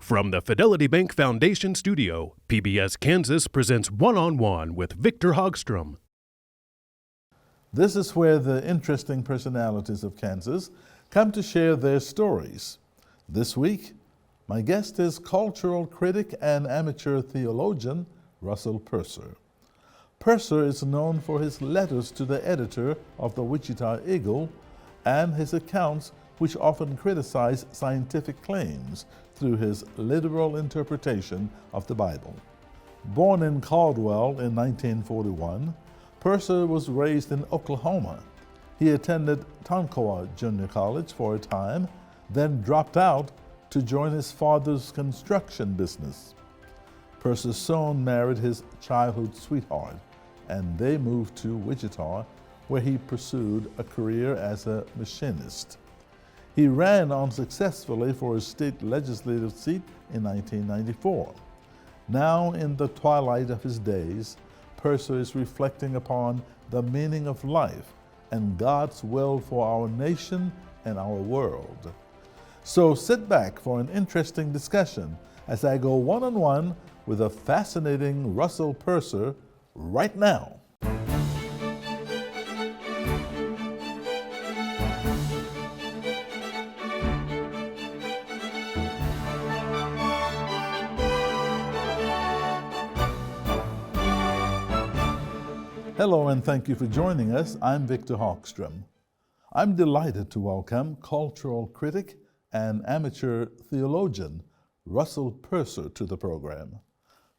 From the Fidelity Bank Foundation studio, PBS Kansas presents One-on-One with Victor Hogstrom. This is where the interesting personalities of Kansas come to share their stories. This week, my guest is cultural critic and amateur theologian Russell Purser. Purser is known for his letters to the editor of the Wichita Eagle and his accounts which often criticize scientific claims through his literal interpretation of the Bible. Born in Caldwell in 1941, Purser was raised in Oklahoma. He attended Tonkawa Junior College for a time, then dropped out to join his father's construction business. Purser soon married his childhood sweetheart, and they moved to Wichita, where he pursued a career as a machinist. He ran unsuccessfully for a state legislative seat in 1994. Now, in the twilight of his days, Purser is reflecting upon the meaning of life and God's will for our nation and our world. So sit back for an interesting discussion as I go one-on-one with a fascinating Russell Purser right now. Hello and thank you for joining us. I'm Victor Hogstrom. I'm delighted to welcome cultural critic and amateur theologian Russell Purser to the program.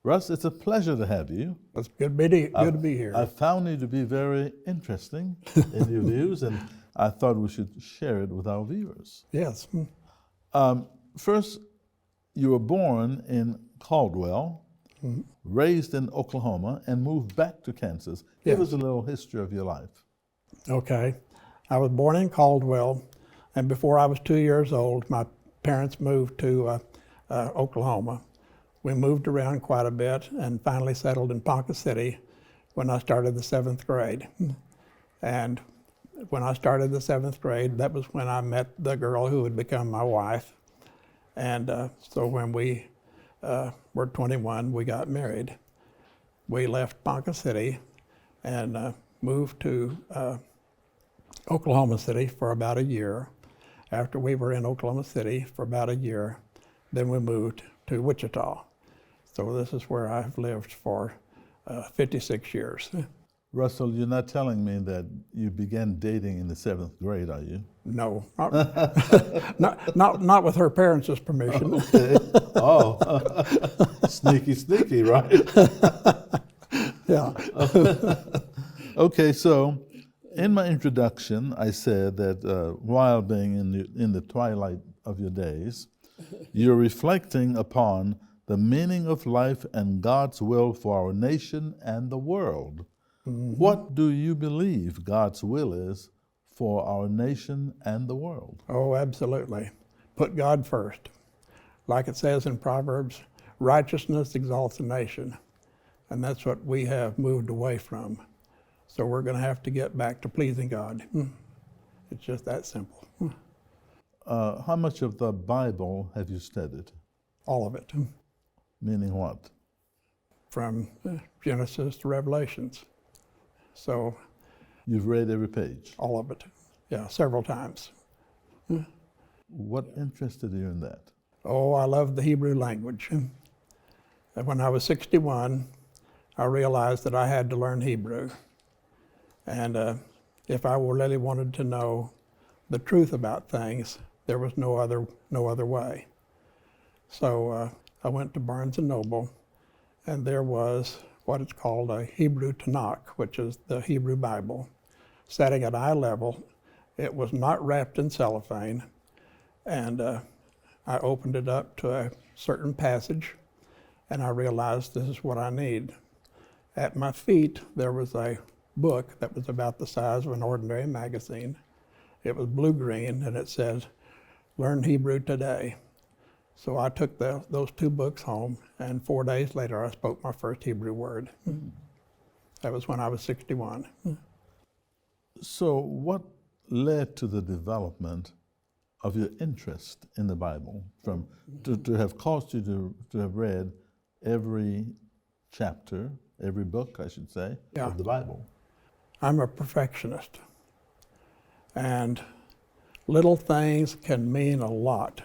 Russ, it's a pleasure to have you. It's good to be here. I found you to be very interesting in your views, and I thought we should share it with our viewers. Yes. First, you were born in Caldwell, raised in Oklahoma, and moved back to Kansas. Give us a little history of your life. Okay. I was born in Caldwell, and before I was 2 years old, my parents moved to Oklahoma. We moved around quite a bit and finally settled in Ponca City when I started the 7th grade. And when I started the 7th grade, that was when I met the girl who would become my wife. And so when we were 21, we got married. We left Ponca City and moved to Oklahoma City for about a year. After we were in Oklahoma City for about a year, then we moved to Wichita. So this is where I've lived for 56 years. Russell, you're not telling me that you began dating in the 7th grade, are you? No, not with her parents' permission. Okay. Oh, sneaky, right? Yeah. Okay, so in my introduction, I said that while being in the twilight of your days, you're reflecting upon the meaning of life and God's will for our nation and the world. Mm-hmm. What do you believe God's will is for our nation and the world? Oh, absolutely. Put God first. Like it says in Proverbs, righteousness exalts a nation. And that's what we have moved away from. So we're going to have to get back to pleasing God. It's just that simple. How much of the Bible have you studied? All of it. Meaning what? From Genesis to Revelations. So. You've read every page? All of it. Yeah, several times. What interested you in that? Oh, I love the Hebrew language. And when I was 61, I realized that I had to learn Hebrew. And if I really wanted to know the truth about things, there was no other way. So I went to Barnes & Noble, and there was what is called a Hebrew Tanakh, which is the Hebrew Bible, sitting at eye level. It was not wrapped in cellophane, and I opened it up to a certain passage, and I realized this is what I need. At my feet, there was a book that was about the size of an ordinary magazine. It was blue-green, and it says, "Learn Hebrew today." So I took those two books home, and 4 days later I spoke my first Hebrew word. That was when I was 61. So what led to the development of your interest in the Bible, to have caused you to have read every chapter, every book, I should say, Yeah. of the Bible? I'm a perfectionist, and little things can mean a lot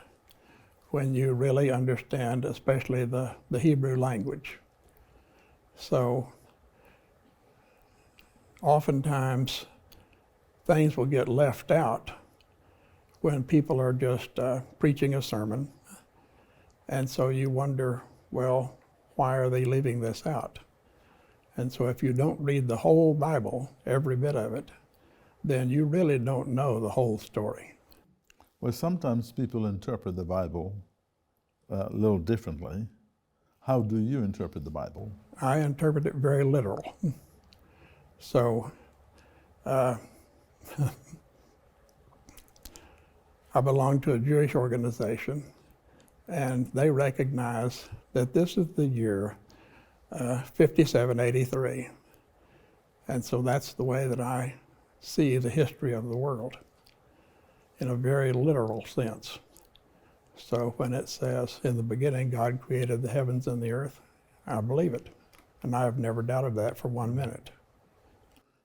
when you really understand, especially the Hebrew language. So oftentimes things will get left out when people are just preaching a sermon, and so you wonder, well, why are they leaving this out? And so if you don't read the whole Bible, every bit of it, then you really don't know the whole story. Well, sometimes people interpret the Bible a little differently. How do you interpret the Bible? I interpret it very literal. So I belong to a Jewish organization, and they recognize that this is the year 5783. And so that's the way that I see the history of the world, in a very literal sense. So when it says, in the beginning God created the heavens and the earth, I believe it. And I have never doubted that for 1 minute.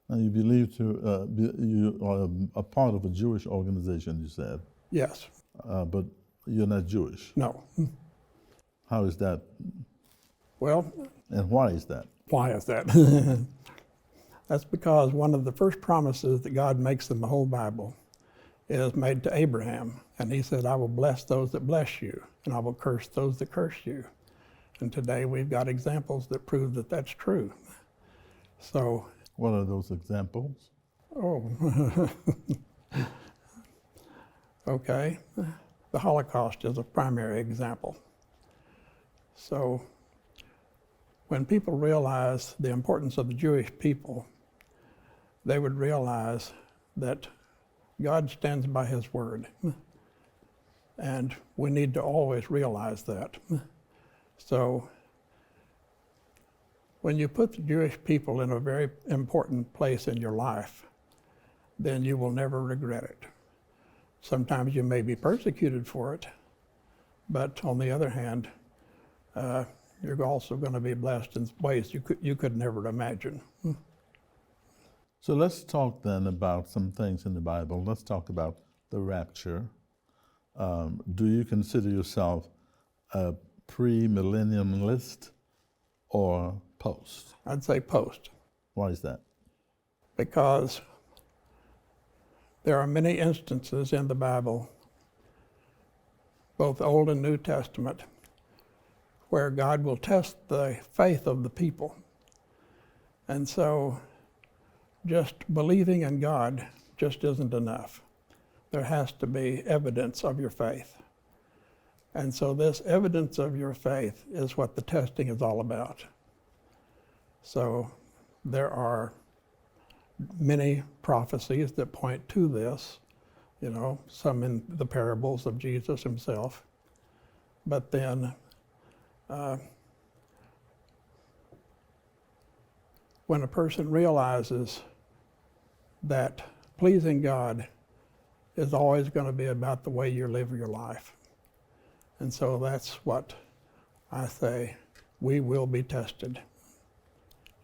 Now you believe you are a part of a Jewish organization, you said. Yes. But you're not Jewish. No. How is that? Well, And why is that? why is that? That's because one of the first promises that God makes in the whole Bible is made to Abraham. And he said, I will bless those that bless you, and I will curse those that curse you. And today we've got examples that prove that that's true. So, What are those examples? Okay, the Holocaust is a primary example. So when people realize the importance of the Jewish people, they would realize that God stands by his word. And we need to always realize that. So when you put the Jewish people in a very important place in your life, then you will never regret it. Sometimes you may be persecuted for it, but on the other hand, you're also going to be blessed in ways you could never imagine. So let's talk then about some things in the Bible. Let's talk about the rapture. Do you consider yourself a pre-millennialist or post? I'd say post, Why is that? because there are many instances in the Bible, both Old and New Testament, where God will test the faith of the people. And so just believing in God just isn't enough. There has to be evidence of your faith. And so this evidence of your faith is what the testing is all about. So there are many prophecies that point to this, some in the parables of Jesus himself. But then when a person realizes that pleasing God is always going to be about the way you live your life. And so that's what I say, we will be tested,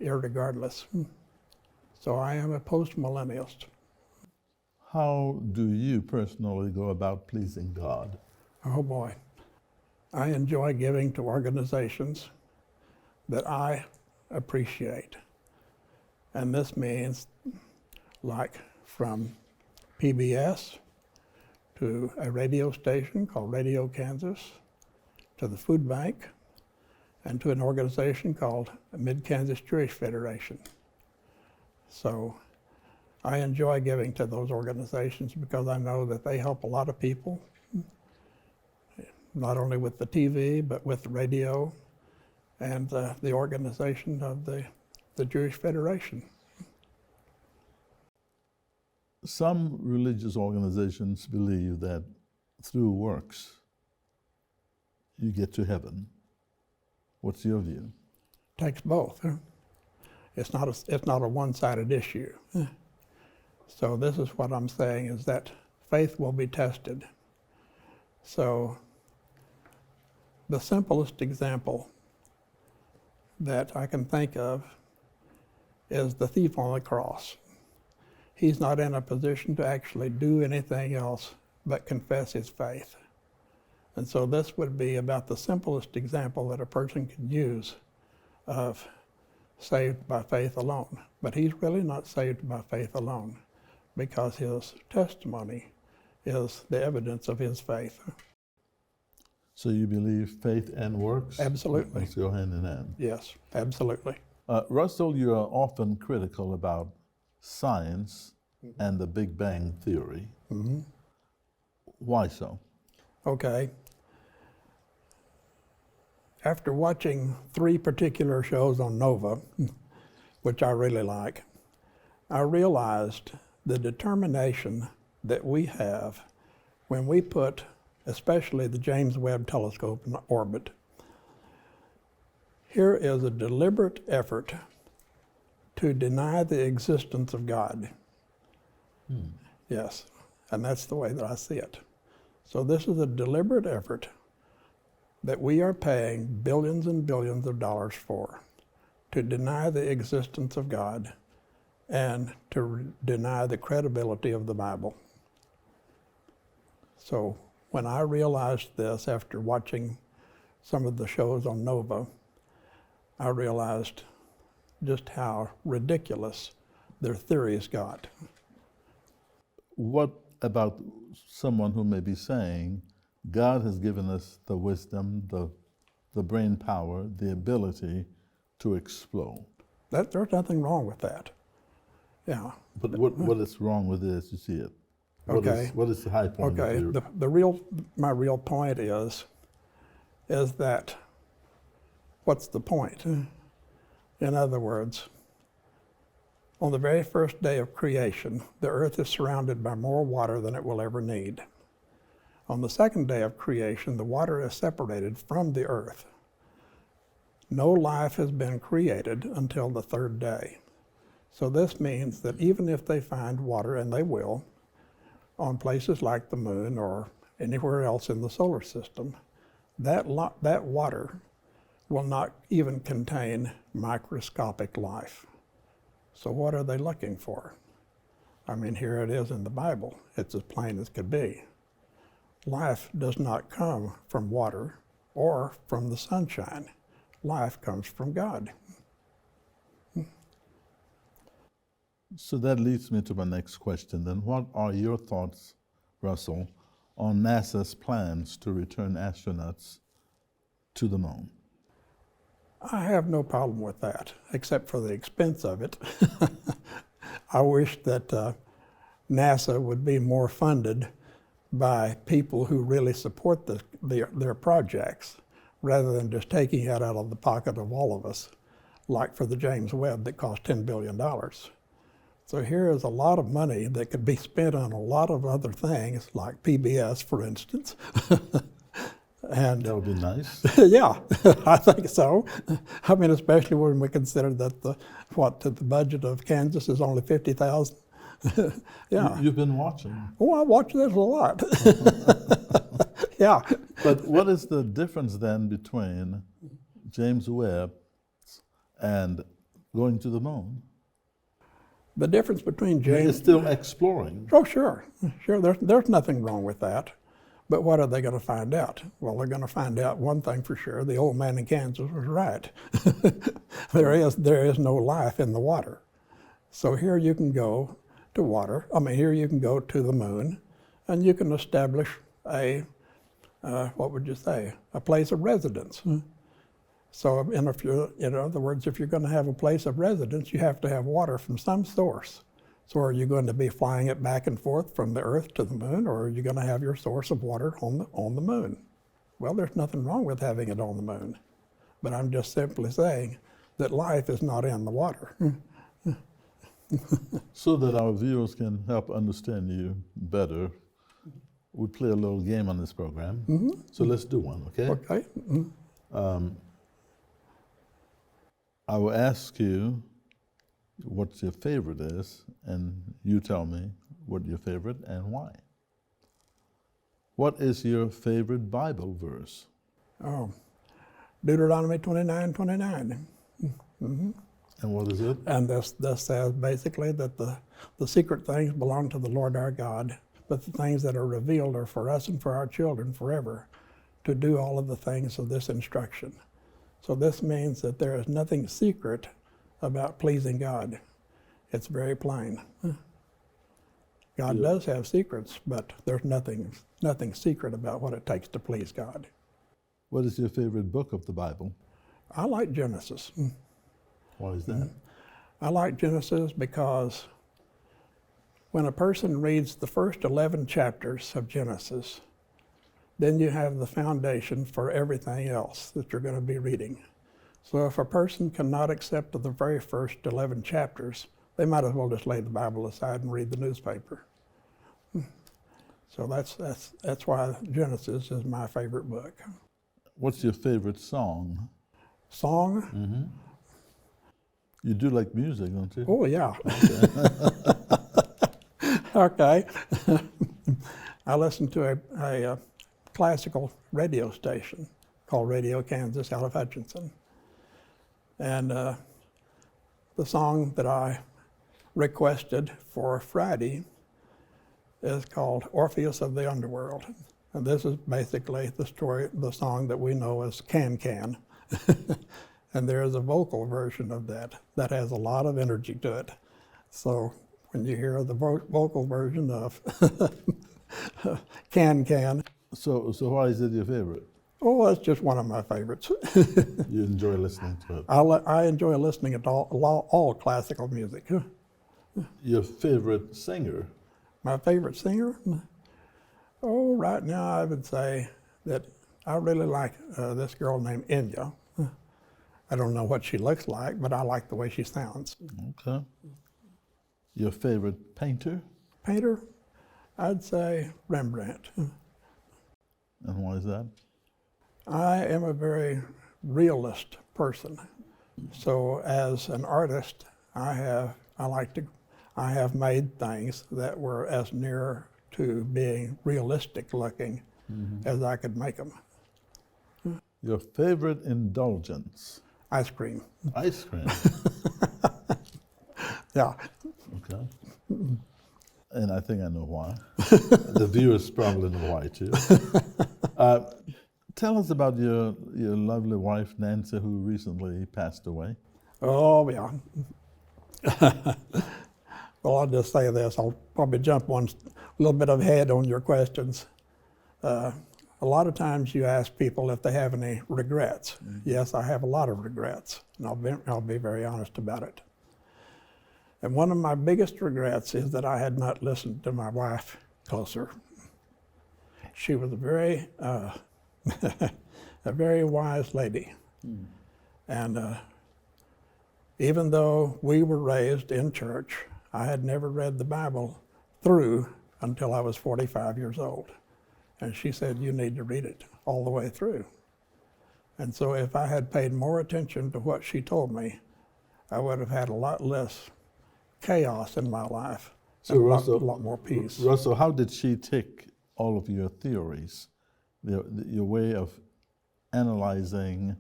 irregardless. So I am a post-millennialist. How do you personally go about pleasing God? Oh boy. I enjoy giving to organizations that I appreciate. And this means like from PBS to a radio station called Radio Kansas, to the food bank, and to an organization called Mid-Kansas Jewish Federation. So I enjoy giving to those organizations because I know that they help a lot of people, not only with the TV, but with the radio and the organization of the Jewish Federation. Some religious organizations believe that through works you get to heaven. What's your view? Takes both. It's not a one-sided issue. So this is what I'm saying, is that faith will be tested. So the simplest example that I can think of is the thief on the cross. He's not in a position to actually do anything else but confess his faith. And so this would be about the simplest example that a person can use of saved by faith alone. But he's really not saved by faith alone, because his testimony is the evidence of his faith. So you believe faith and works? Absolutely. Must go hand in hand. Yes, absolutely. Russell, you are often critical about science and the Big Bang Theory. Mm-hmm. Why so? Okay. After watching 3 particular shows on Nova, which I really like, I realized the determination that we have when we put, especially the James Webb Telescope in orbit. Here is a deliberate effort to deny the existence of God. Yes, and that's the way that I see it. So this is a deliberate effort that we are paying billions and billions of dollars for, to deny the existence of God and to deny the credibility of the Bible. So when I realized this after watching some of the shows on Nova, I realized just how ridiculous their theories got. What about someone who may be saying, God has given us the wisdom, the brain power, the ability to explode? There's nothing wrong with that. Yeah. But what is wrong with it as you see it? What is the high point of your... My real point is that what's the point? In other words, on the very first day of creation, the earth is surrounded by more water than it will ever need. On the second day of creation, the water is separated from the earth. No life has been created until the third day. So this means that even if they find water, and they will, on places like the moon or anywhere else in the solar system, that water will not even contain microscopic life. So what are they looking for? I mean, here it is in the Bible. It's as plain as could be. Life does not come from water or from the sunshine. Life comes from God. So that leads me to my next question then. What are your thoughts, Russell, on NASA's plans to return astronauts to the moon? I have no problem with that, except for the expense of it. I wish that NASA would be more funded by people who really support their projects, rather than just taking it out of the pocket of all of us, like for the James Webb that cost $10 billion. So here is a lot of money that could be spent on a lot of other things, like PBS, for instance. And that would be nice. Yeah, I think so. I mean, especially when we consider that the budget of Kansas is only $50,000. Yeah. You've been watching. Oh, I watch this a lot. Yeah. But what is the difference then between James Webb and going to the moon? The difference between James... It's still exploring. Oh, sure. Sure, there's nothing wrong with that. But what are they going to find out? Well, they're going to find out one thing for sure: the old man in Kansas was right. There is no life in the water. So here you can go to water. I mean, here you can go to the moon, and you can establish a what would you say? A place of residence. So, and in other words, if you're going to have a place of residence, you have to have water from some source. So are you going to be flying it back and forth from the Earth to the moon, or are you going to have your source of water on the moon? Well, there's nothing wrong with having it on the moon. But I'm just simply saying that life is not in the water. So that our viewers can help understand you better, we play a little game on this program. Mm-hmm. So let's do one, okay? Okay. Mm-hmm. I will ask you what your favorite is, and you tell me what your favorite and why. What is your favorite Bible verse? Oh, Deuteronomy 29:29. And what is it? And this says basically that the secret things belong to the Lord our God, but the things that are revealed are for us and for our children forever, to do all of the things of this instruction. So this means that there is nothing secret about pleasing God. It's very plain. God does have secrets, but there's nothing secret about what it takes to please God. What is your favorite book of the Bible? I like Genesis. Why is that? I like Genesis because when a person reads the first 11 chapters of Genesis, then you have the foundation for everything else that you're going to be reading. So if a person cannot accept the very first 11 chapters, they might as well just lay the Bible aside and read the newspaper. So that's why Genesis is my favorite book. What's your favorite song? Song? You do like music, don't you? Oh, yeah. Okay. I listen to a classical radio station called Radio Kansas out of Hutchinson. And the song that I requested for Friday is called Orpheus of the Underworld. And this is basically the song that we know as Can Can. And there is a vocal version of that has a lot of energy to it. So when you hear the vocal version of Can Can. So why is it your favorite? Oh, that's just one of my favorites. You enjoy listening to it? I enjoy listening to all classical music. Your favorite singer? My favorite singer? Oh, right now I would say that I really like this girl named Enya. I don't know what she looks like, but I like the way she sounds. Okay. Your favorite painter? Painter? I'd say Rembrandt. And why is that? I am a very realist person. So as an artist, I have made things that were as near to being realistic looking as I could make them. Your favorite indulgence? Ice cream. Ice cream. Yeah. Okay. And I think I know why. The viewers probably know why too. Tell us about your lovely wife, Nancy, who recently passed away. Oh, yeah. Well, I'll just say this. I'll probably jump one little bit ahead on your questions. A lot of times you ask people if they have any regrets. Yes, I have a lot of regrets, and I'll be very honest about it. And one of my biggest regrets is that I had not listened to my wife closer. She was a very wise lady. And even though we were raised in church, I had never read the Bible through until I was 45 years old. And she said, you need to read it all the way through. And so if I had paid more attention to what she told me, I would have had a lot less chaos in my life, So and Russell, a lot more peace. Russell, how did she take all of your theories, your way of analyzing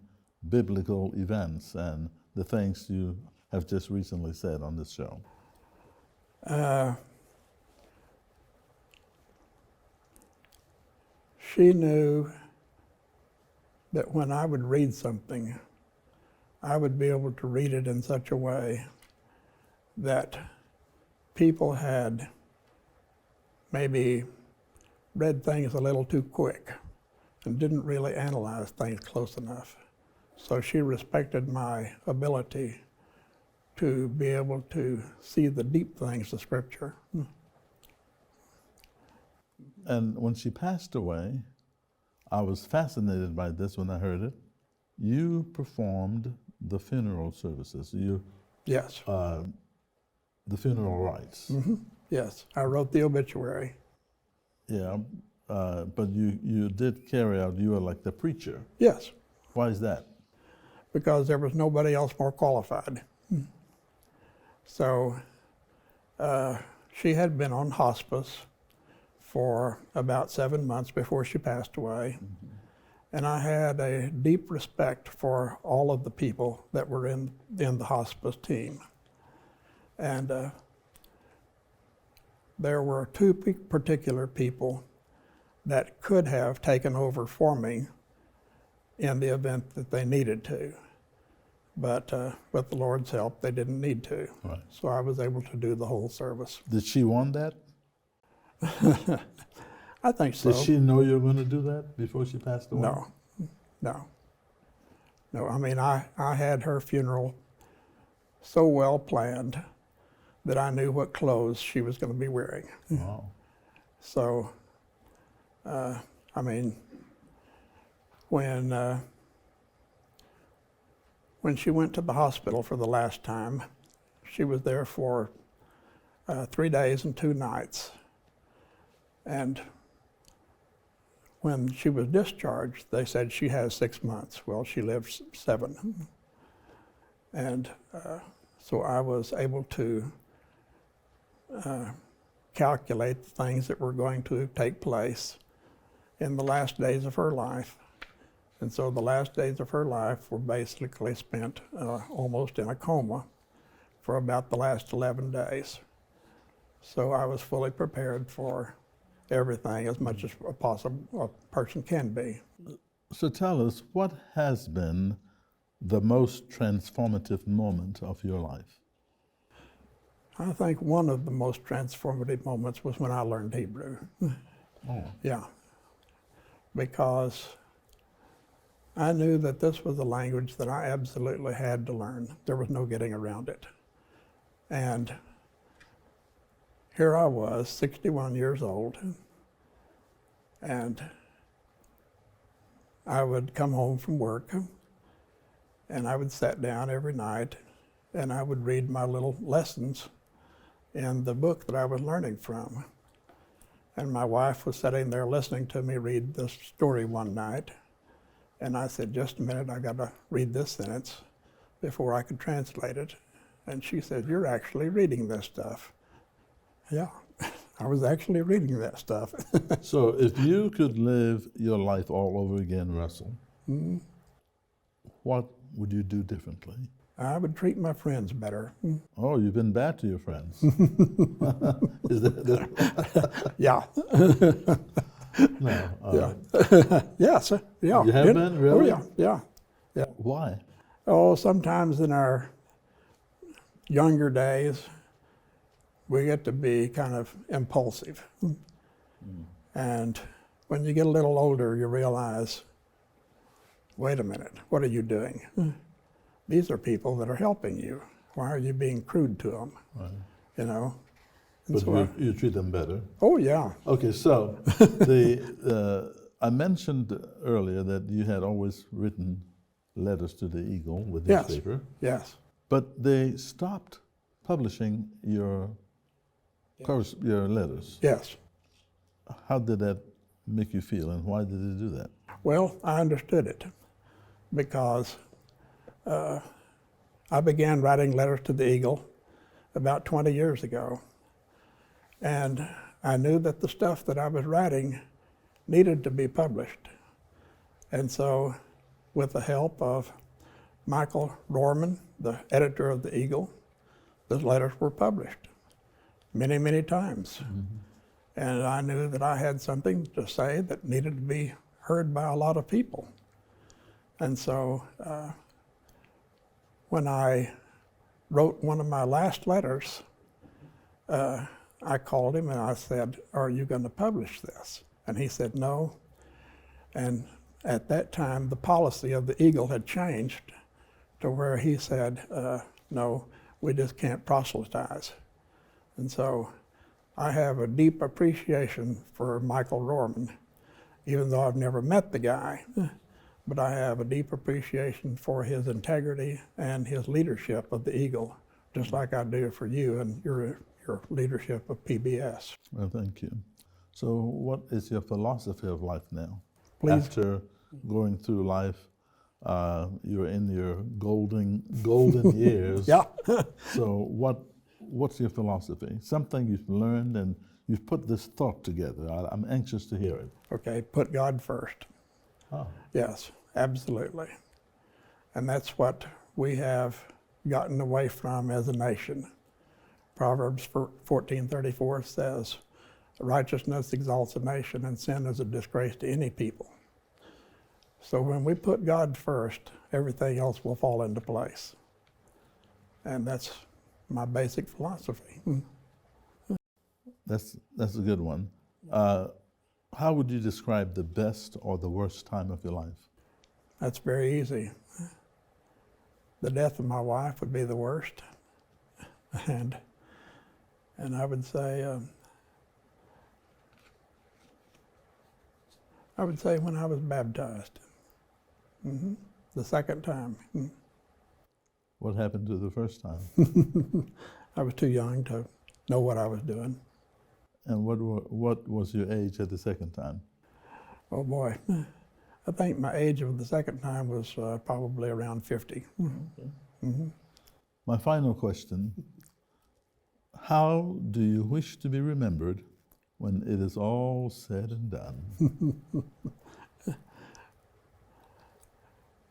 biblical events and the things you have just recently said on this show? She knew that when I would read something, I would be able to read it in such a way that people had maybe read things a little too quick and didn't really analyze things close enough. So she respected my ability to be able to see the deep things of Scripture. And when she passed away, I was fascinated by this when I heard it. You performed the funeral services. Yes. The funeral rites. Yes, I wrote the obituary. Yeah, but you did carry out, you were like the preacher. Yes, Why is that? because there was nobody else more qualified. So she had been on hospice for about 7 months before she passed away. And I had a deep respect for all of the people that were in the hospice team. And there were two particular people that could have taken over for me in the event that they needed to. But with the Lord's help, they didn't need to. Right. So I was able to do the whole service. Did she want that? I think so. Did she know you were going to do that before she passed away? No. I mean, I had her funeral so well planned that I knew what clothes she was going to be wearing. Wow. So, I mean, when she went to the hospital for the last time, she was there for 3 days and 2 nights. And when she was discharged, they said she has 6 months. Well, she lived 7. And so I was able to calculate the things that were going to take place in the last days of her life. And so the last days of her life were basically spent almost in a coma for about the last 11 days. So I was fully prepared for everything as much as a person can be. So tell us, what has been the most transformative moment of your life? I think one of the most transformative moments was when I learned Hebrew. Oh. Yeah, because I knew that this was a language that I absolutely had to learn. There was no getting around it. And here I was, 61 years old, and I would come home from work, and I would sit down every night, and I would read my little lessons in the book that I was learning from. And my wife was sitting there listening to me read this story one night, and I said, just a minute, I got to read this sentence before I could translate it. And she said, you're actually reading this stuff. Yeah, I was actually reading that stuff. So if you could live your life all over again, Russell, what would you do differently? I would treat my friends better. Oh, you've been bad to your friends. Is that Yeah. no? Yeah. Yes. Yeah. You have been, really? Oh, yeah. Yeah. Why? Oh, sometimes in our younger days, we get to be kind of impulsive. And when you get a little older, you realize, wait a minute, what are you doing? These are people that are helping you. Why are you being crude to them? Right. You know? And But so you treat them better. oh, yeah. Okay, so I mentioned earlier that you had always written letters to the Eagle with this Yes. paper, Yes. but they stopped publishing your letters. Yes. How did that make you feel, and why did they do that? Well, I understood it because I began writing letters to the Eagle about 20 years ago. And I knew that the stuff that I was writing needed to be published. And so, with the help of Michael Dorman, the editor of the Eagle, those letters were published many, many times. And I knew that I had something to say that needed to be heard by a lot of people. And so, when I wrote one of my last letters, I called him and I said, are you going to publish this? And he said, no. And at that time, the policy of the Eagle had changed to where he said, no, we just can't proselytize. And so I have a deep appreciation for Michael Dorman, even though I've never met the guy. But I have a deep appreciation for his integrity and his leadership of the Eagle, just like I do for you and your leadership of PBS. Well, thank you. So what is your philosophy of life now? Please. After going through life, you're in your golden years. Yeah. So what's your philosophy? Something you've learned and You've put this thought together. I'm anxious to hear it. Okay, put God first. Oh. Yes, absolutely. And that's what we have gotten away from as a nation. Proverbs 14:34 says, righteousness exalts a nation and sin is a disgrace to any people. So when we put God first, everything else will fall into place. And that's my basic philosophy. That's a good one. How would you describe the best or the worst time of your life? That's very easy. The death of my wife would be the worst. And I would say when I was baptized. The second time. What happened to the first time? I was too young to know what I was doing. And what was your age at the second time? Oh boy, I think my age of the second time was probably around 50. My final question, how do you wish to be remembered when it is all said and done?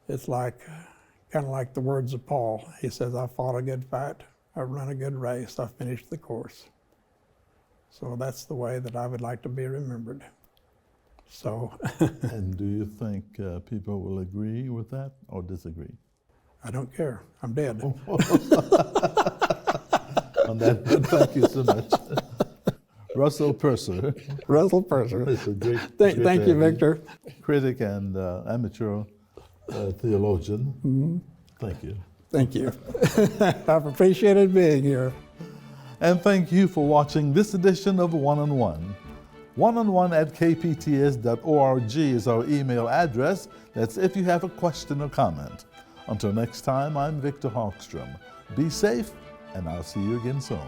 It's kind of like the words of Paul. He says, I fought a good fight, I've run a good race, I've finished the course. So that's the way that I would like to be remembered. So. And do you think people will agree with that or disagree? I don't care. I'm dead. On that note, thank you so much. Russell Purser. Russell Purser. It's a great, Thank you, Victor. Critic and amateur theologian. Thank you. Thank you. I've appreciated being here. And thank you for watching this edition of One-on-One. One-on-one@kpts.org is our email address. That's if you have a question or comment. Until next time, I'm Victor Hogstrom. Be safe, and I'll see you again soon.